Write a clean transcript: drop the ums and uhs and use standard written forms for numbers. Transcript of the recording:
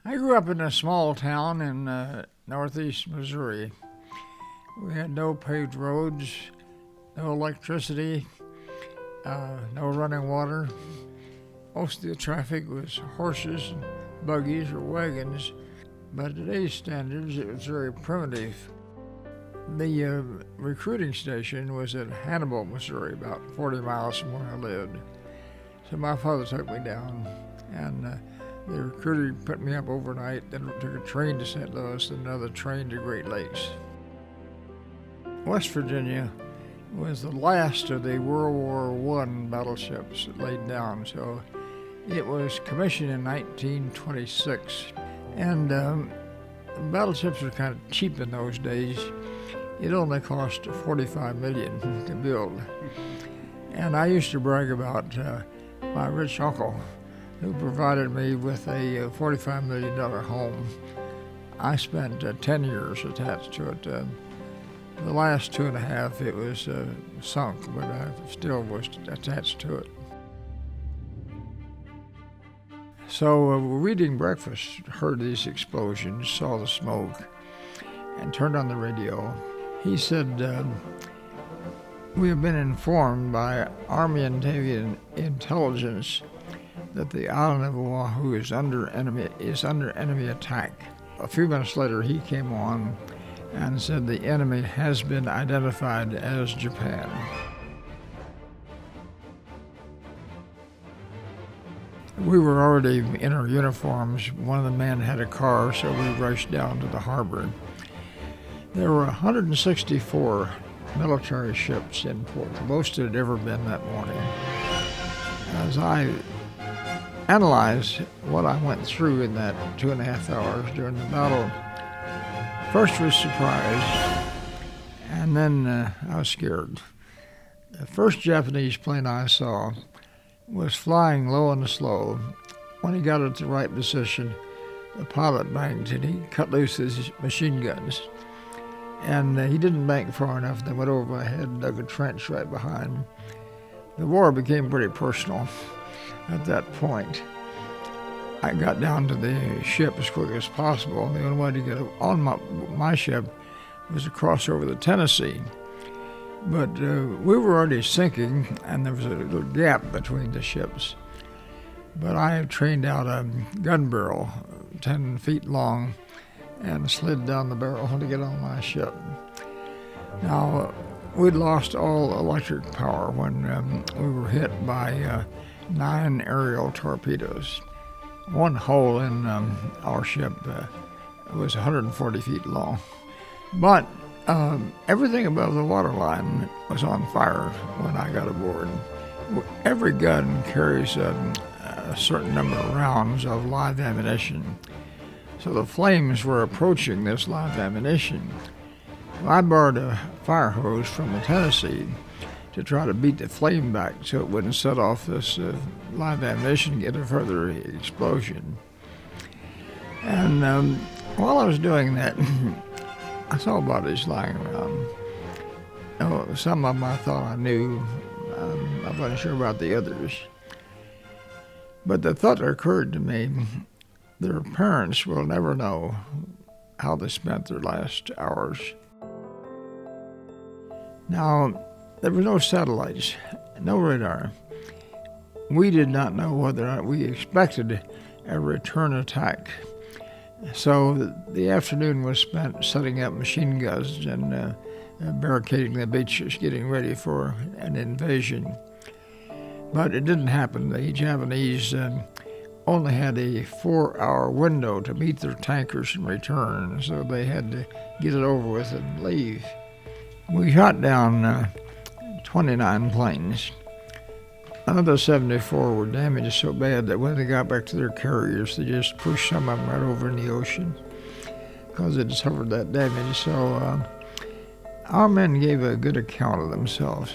I grew up in a small town in northeast Missouri. We had no paved roads, no electricity, no running water. Most of the traffic was horses, buggies, or wagons. By today's standards, it was very primitive. The recruiting station was at Hannibal, Missouri, about 40 miles from where I lived. So my father took me down, and the recruiter put me up overnight, then took a train to St. Louis, and another train to Great Lakes. West Virginia was the last of the World War I battleships laid down, so it was commissioned in 1926. And battleships were kind of cheap in those days. It only cost $45 million to build. And I used to brag about my rich uncle who provided me with a $45 million home. I spent 10 years attached to it. The last 2.5, it was sunk, but I still was attached to it. So we're eating breakfast, heard these explosions, saw the smoke, and turned on the radio. He said, "We have been informed by Army and Navy intelligence that the island of Oahu is under enemy attack." A few minutes later, he came on and said the enemy has been identified as Japan. We were already in our uniforms. One of the men had a car, so we rushed down to the harbor. There were 164 military ships in port, the most had ever been that morning. As I analyzed what I went through in that 2.5 hours during the battle, first was surprise, and then I was scared. The first Japanese plane I saw was flying low and slow. When he got it to the right position, the pilot banked and he cut loose his machine guns. And he didn't bank far enough. They went over my head and dug a trench right behind. The war became pretty personal at that point. I got down to the ship as quick as possible. The only way to get on my ship was to cross over the Tennessee. But we were already sinking, and there was a little gap between the ships. But I had trained out a gun barrel 10 feet long and slid down the barrel to get on my ship. Now, we'd lost all electric power when we were hit by 9 aerial torpedoes. One hole in our ship was 140 feet long. But everything above the waterline was on fire when I got aboard. Every gun carries a certain number of rounds of live ammunition. So the flames were approaching this live ammunition. I borrowed a fire hose from the Tennessee to try to beat the flame back so it wouldn't set off this live ammunition and get a further explosion. And while I was doing that, I saw bodies lying around. Some of them I thought I knew. I wasn't sure about the others. But the thought occurred to me, their parents will never know how they spent their last hours. Now, there were no satellites, no radar. We did not know whether or not we expected a return attack. So the afternoon was spent setting up machine guns and barricading the beaches, getting ready for an invasion. But it didn't happen. The Japanese only had a 4-hour window to meet their tankers and return, so they had to get it over with and leave. We shot down 29 planes. Another 74 were damaged so bad that when they got back to their carriers, they just pushed some of them right over in the ocean because it suffered that damage. So our men gave a good account of themselves.